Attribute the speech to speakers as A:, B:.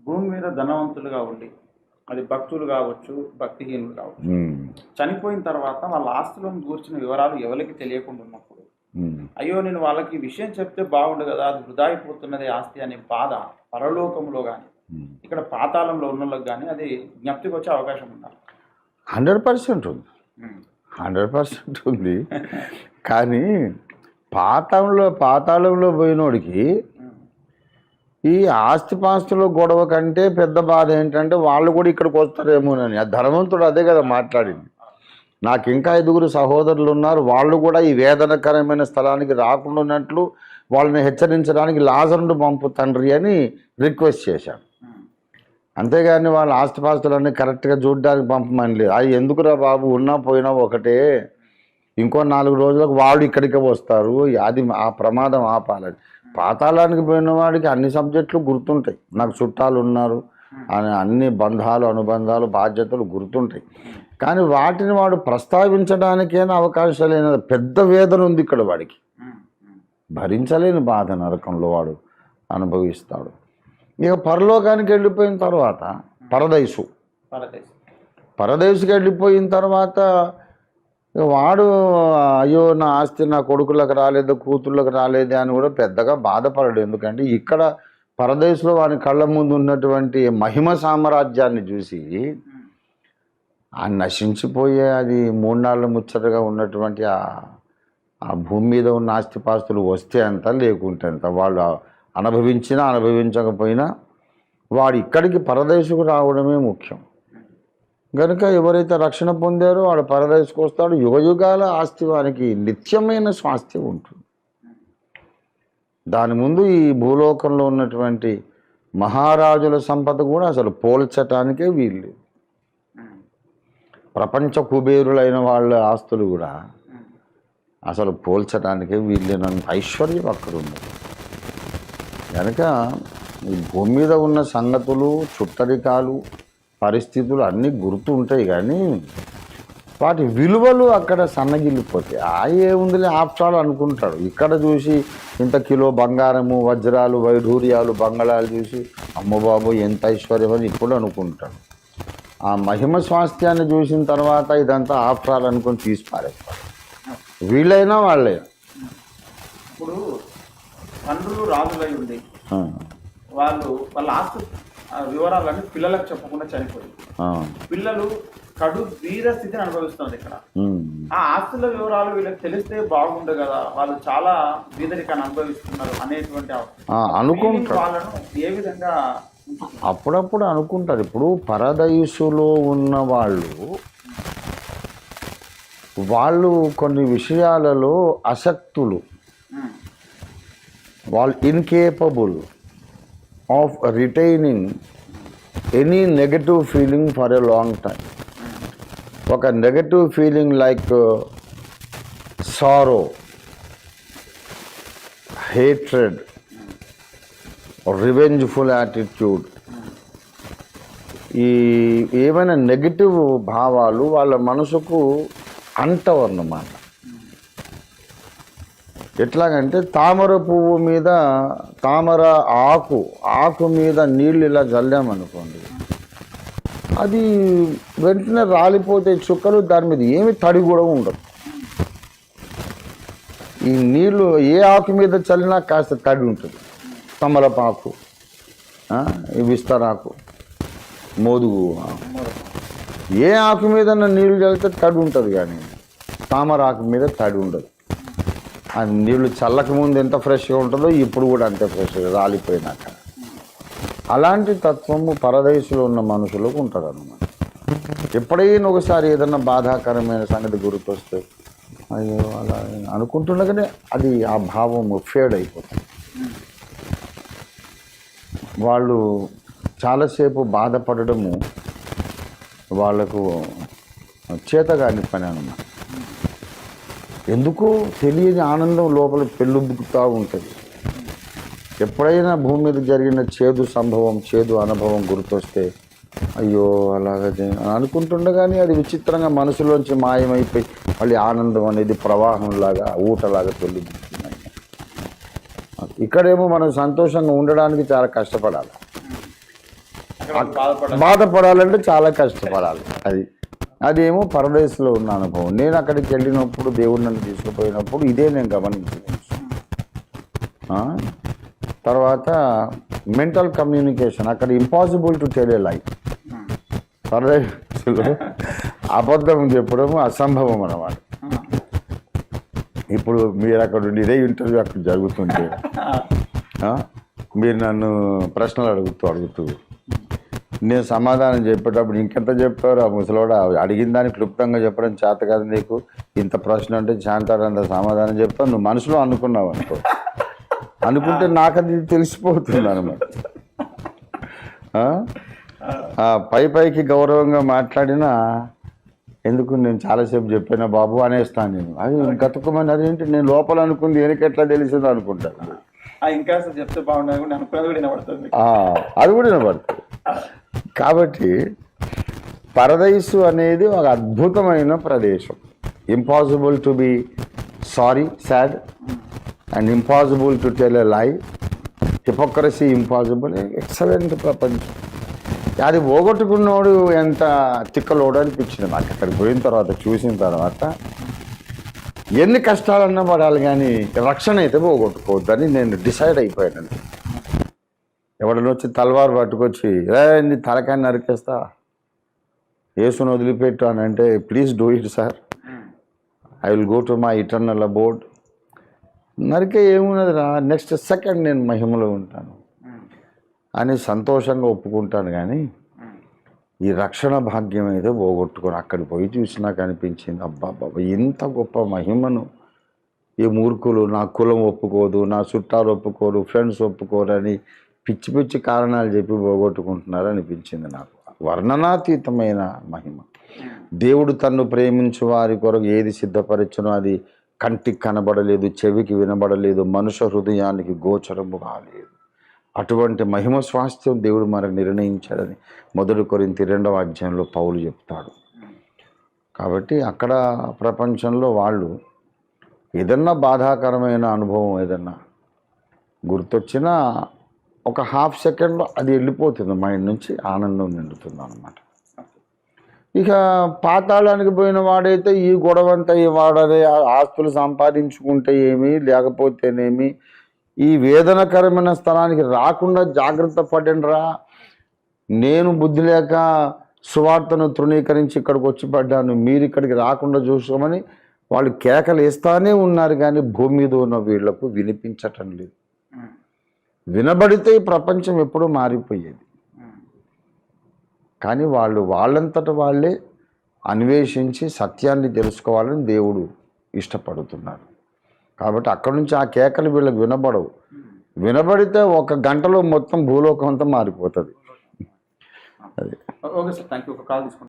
A: భూమి మీద ధనవంతులుగా ఉండి అది భక్తులు కావచ్చు, భక్తిహీనులు కావచ్చు,
B: ఉమ్,
A: చనిపోయిన తర్వాత వాళ్ళ ఆస్తులను గూర్చిన వివరాలు ఎవరికి తెలియకుండా ఉన్నప్పుడు
B: ఉమ్.
A: అయ్యో నేను వాళ్ళకి ఈ విషయం చెప్తే బాగుండు కదా, అది వృధా అయిపోతున్నది ఆస్తి అనే బాధ పరలోకంలో కానీ ఇక్కడ పాతాళంలో ఉన్న వాళ్ళకి కానీ అది జ్ఞప్తికి వచ్చే అవకాశం ఉండాలి.
B: 100% ఉంది, 100% ఉంది. కానీ పాతాళంలో పోయినోడికి ఈ ఆస్తిపాస్తుల గొడవ కంటే పెద్ద బాధ ఏంటంటే వాళ్ళు కూడా ఇక్కడికి వస్తారేమోనని. ఆ ధనవంతుడు అదే కదా మాట్లాడింది. నాకు ఇంకా 5గురు సహోదరులు ఉన్నారు, వాళ్ళు కూడా ఈ వేదనకరమైన స్థలానికి రాకుండా ఉన్నట్లు వాళ్ళని హెచ్చరించడానికి లాజరును పంపు తండ్రి అని రిక్వెస్ట్ చేశాను. అంతేగాని వాళ్ళ ఆస్తిపాస్తులన్నీ కరెక్ట్గా చూడడానికి పంపమని లేదు. అది ఎందుకురా బాబు, ఉన్నా పోయినా ఒకటే, ఇంకో 4 రోజులకు వాళ్ళు ఇక్కడికే వస్తారు, అది ఆ ప్రమాదం ఆపాలని. పాతాళానికి పోయిన వాడికి అన్ని సబ్జెక్టులు గుర్తుంటాయి. నాకు చుట్టాలు ఉన్నారు అని అన్ని బంధాలు, అనుబంధాలు, బాధ్యతలు గుర్తుంటాయి. కానీ వాటిని వాడు ప్రస్తావించడానికైనా అవకాశం లేని పెద్ద వేదన ఉంది ఇక్కడ వాడికి. భరించలేని బాధ నరకంలో వాడు అనుభవిస్తాడు. ఇక పరలోకానికి వెళ్ళిపోయిన తర్వాత పరదేశుకి వెళ్ళిపోయిన తర్వాత వాడు అయ్యో నా ఆస్తి నా కొడుకులకు రాలేదు, కూతుళ్ళకు రాలేదు అని కూడా పెద్దగా బాధపడడు. ఎందుకంటే ఇక్కడ పరదేశంలో వాని కళ్ళ ముందు ఉన్నటువంటి మహిమ సామ్రాజ్యాన్ని చూసి ఆ నశించిపోయే అది 3 నాళ్ళ ముచ్చటగా ఉన్నటువంటి ఆ భూమి మీద ఉన్న ఆస్తిపాస్తులు వస్తే అంత లేకుంటే అంత, వాళ్ళు అనుభవించినా అనుభవించకపోయినా వాడు ఇక్కడికి పరదేశకు రావడమే ముఖ్యం. కనుక ఎవరైతే రక్షణ పొందారో వాడు పరదేశకు వస్తాడు. యుగయుగాల ఆస్తి వారికి నిత్యమైన స్వాస్థ్యం ఉంటుంది. దాని ముందు ఈ భూలోకంలో ఉన్నటువంటి మహారాజుల సంపద కూడా అసలు పోల్చటానికే వీళ్ళు. ప్రపంచ కుబేరులైన వాళ్ళ ఆస్తులు కూడా అసలు పోల్చడానికే వీళ్ళేనంత ఐశ్వర్యం అక్కడ ఉంది. కనుక ఈ భూమి మీద ఉన్న సంగతులు, చుట్టరికాలు, పరిస్థితులు అన్నీ గుర్తు ఉంటాయి, కానీ వాటి విలువలు అక్కడ సన్నగిల్లిపోతాయి. ఏముందిలే ఆప్షాలు అనుకుంటాడు. ఇక్కడ చూసి ఇంత కిలో బంగారము, వజ్రాలు, వైఢూర్యాలు, బంగాళాలు చూసి అమ్మ బాబు ఎంత ఐశ్వర్యం అని ఇప్పుడు అనుకుంటాడు. ఆ మహిమ స్వాస్థ్యాన్ని చూసిన తర్వాత ఇదంతా ఆప్షాలు అనుకుని తీసి పారేస్తాడు. వీళ్ళైనా వాళ్ళైనా.
A: ఇప్పుడు తండ్రులు రాజులై ఉండి వాళ్ళ ఆస్తి వివరాలన్నీ పిల్లలకు చెప్పకుండా చనిపోయి పిల్లలు కడు వీర స్థితిని అనుభవిస్తుంది. ఇక్కడ ఆ ఆస్తుల వివరాలు వీళ్ళకి తెలిస్తే బాగుండు కదా, వాళ్ళు చాలా బీదరికాన్ని అనుభవిస్తున్నారు అనేటువంటి
B: అనుకుంటారు.
A: వాళ్ళను ఏ విధంగా
B: అప్పుడప్పుడు అనుకుంటారు. ఇప్పుడు పరదైసులో ఉన్న వాళ్ళు కొన్ని విషయాలలో అశక్తులు, వాళ్ళు incapable of retaining any negative feeling for a long time. ఒక నెగటివ్ ఫీలింగ్ లైక్ సారో, హేట్రెడ్, రివెంజ్ఫుల్ యాటిట్యూడ్, ఈ ఏమైనా నెగటివ్ భావాలు వాళ్ళ మనసుకు అంటవన్నమాట. ఎట్లాగంటే తామర పువ్వు మీద, తామర ఆకు మీద నీళ్ళు ఇలా చల్లామనుకోండి, అది వెంటనే రాలిపోతే చుక్కలు, దాని మీద ఏమి తడి కూడా ఉండదు. ఈ నీళ్ళు ఏ ఆకు మీద చల్లినా కాస్త తడి ఉంటుంది. తమలపాకు, విస్తరాకు, మోదుగు ఏ ఆకు మీద నీళ్ళు చల్లితే తడి ఉంటుంది, కానీ తామర ఆకు మీద తడి ఉండదు. ఆ నీళ్ళు చల్లక ముందు ఎంత ఫ్రెష్గా ఉంటుందో ఇప్పుడు కూడా అంతే ఫ్రెష్గా రాలిపోయినాక. అలాంటి తత్వము పరదేశంలో ఉన్న మనుషులకు ఉంటుంది అన్నమాట. ఎప్పుడైనా ఒకసారి ఏదన్నా బాధాకరమైన సంగతి గుర్తొస్తే అయ్యో అలా అనుకుంటుండగానే అది ఆ భావం ఫేడ్ అయిపోతుంది. వాళ్ళు చాలాసేపు బాధపడము వాళ్లకు చేతగాని పని అన్నమాట. ఎందుకో తెలియని ఆనందం లోపల పెళ్ళుబుకుతూ ఉంటుంది. ఎప్పుడైనా భూమి మీద జరిగిన చేదు సంభవం, చేదు అనుభవం గుర్తొస్తే అయ్యో అలాగే అనుకుంటుండగానే అది విచిత్రంగా మనసులోంచి మాయమైపోయి మళ్ళీ ఆనందం అనేది ప్రవాహంలాగా, ఊటలాగా పెళ్ళుబుకుతుంది. ఇక్కడేమో మనం సంతోషంగా ఉండడానికి చాలా కష్టపడాలి.
A: అక్కడ బాధపడాలి.
B: బాధపడాలంటే చాలా కష్టపడాలి. అదేమో పరదేశంలో ఉన్న అనుభవం. నేను అక్కడికి వెళ్ళినప్పుడు దేవుడు నన్ను తీసుకుపోయినప్పుడు ఇదే నేను గమనించాను. తర్వాత మెంటల్ కమ్యూనికేషన్, అక్కడ ఇంపాసిబుల్ టు టెల్ ఏ లై. పరదేశంలో అబద్ధం చెప్పడం అసంభవం అన్నమాట. ఇప్పుడు మీరు అక్కడ ఉండి ఇదే ఇంటర్వ్యూ అక్కడ జరుగుతుంటే మీరు నన్ను ప్రశ్నలు అడుగుతూ నేను సమాధానం చెప్పేటప్పుడు ఇంకెంత చెప్తారు ఆ ముసలోడు అడిగిన దాన్ని క్లుప్తంగా చెప్పడం చేత కాదు నీకు, ఇంత ప్రశ్న అంటే చాంతాడంత సమాధానం చెప్తావు నువ్వు మనసులో అనుకున్నావు అనుకుంటే నాకు అది తెలిసిపోతుంది అనమాట. పైకి గౌరవంగా మాట్లాడినా ఎందుకు నేను చాలాసేపు చెప్పినా బాబు అనేస్తాను నేను. అది గతుకుమని అదేంటి నేను లోపల అనుకుంది వెనకెట్లా తెలిసిందో అనుకుంటాను.
A: ఇంకా చెప్తే బాగుండదు అనుకున్నది కూడా వినబడుతుంది,
B: అది కూడా వినబడుతుంది. కాబట్టి పరదైసు అనేది ఒక అద్భుతమైన ప్రదేశం. Impossible to be sad and impossible to tell a లై, హిపోక్రసీ ఇంపాసిబుల్. ఎక్సలెంట్ ప్రపంచం. అది పోగొట్టుకున్నోడు ఎంత తిక్కలోడు అనిపించింది నాకు అక్కడికి పోయిన తర్వాత, చూసిన తర్వాత. ఎన్ని కష్టాలన్నా పడాలి కానీ రక్షణ అయితే పోగొట్టుకోవద్దని నేను డిసైడ్ అయిపోయాను. ఎవడని వచ్చి తలవారు పట్టుకొచ్చి నీ తలకాయ నరికేస్తా, యేసును వదిలిపెట్టు అని అంటే please do it sir, I will go to my eternal abode. నరికే ఏమున్నది రా, నెక్స్ట్ సెకండ్ నేను మహిమలో ఉంటాను అని సంతోషంగా ఒప్పుకుంటాను. కానీ ఈ రక్షణ భాగ్యం అయితే పోగొట్టుకొని అక్కడికి పోయి చూసినాక అనిపించింది, అబ్బా బాబా ఎంత గొప్ప మహిమను ఈ మూర్ఖులు, నా కులం ఒప్పుకోదు, నా చుట్టాలు ఒప్పుకోరు, ఫ్రెండ్స్ ఒప్పుకోరు అని పిచ్చి పిచ్చి కారణాలు చెప్పి పోగొట్టుకుంటున్నారు అనిపించింది నాకు. వర్ణనాతీతమైన మహిమ. దేవుడు తన్ను ప్రేమించు వారి కొరకు ఏది సిద్ధపరచునో అది కంటికి కనబడలేదు, చెవికి వినబడలేదు, మనుష్య హృదయానికి గోచరము కాలేదు. అటువంటి మహిమ స్వాస్థ్యం దేవుడు మనకు నిర్ణయించాడని 1 కొరింథీ 2వ అధ్యాయంలో పౌలు చెప్తాడు. కాబట్టి అక్కడ ప్రపంచంలో వాళ్ళు ఏదన్నా బాధాకరమైన అనుభవం ఏదన్నా గుర్తొచ్చినా ఒక హాఫ్ సెకండ్లో అది వెళ్ళిపోతుంది మైండ్ నుంచి, ఆనందం నిండుతుంది అన్నమాట. ఇక పాతాళానికి పోయిన వాడైతే ఈ గొడవంతా వాడనే ఆస్తులు సంపాదించుకుంటే ఏమి లేకపోతేనేమి, ఈ వేదనకరమైన స్థలానికి రాకుండా జాగ్రత్త పడండిరా, నేను బుద్ధి లేక సువార్తను తృణీకరించి ఇక్కడికి వచ్చి పడ్డాను, మీరు ఇక్కడికి రాకుండా చూసుకోమని వాళ్ళు కేకలు వేస్తానే ఉన్నారు. కానీ భూమి మీద ఉన్న వీళ్లకు వినిపించటం లేదు. వినబడితే ఈ ప్రపంచం ఎప్పుడూ మారిపోయేది. కానీ వాళ్ళంతట వాళ్ళే అన్వేషించి సత్యాన్ని తెలుసుకోవాలని దేవుడు ఇష్టపడుతున్నారు. కాబట్టి అక్కడి నుంచి ఆ కేకలు వీళ్ళకి వినబడవు. వినబడితే 1 గంటలో మొత్తం భూలోకం అంతా మారిపోతుంది.
A: Okay sir, thank you. ఒక కాల్ తీసుకుంటాం.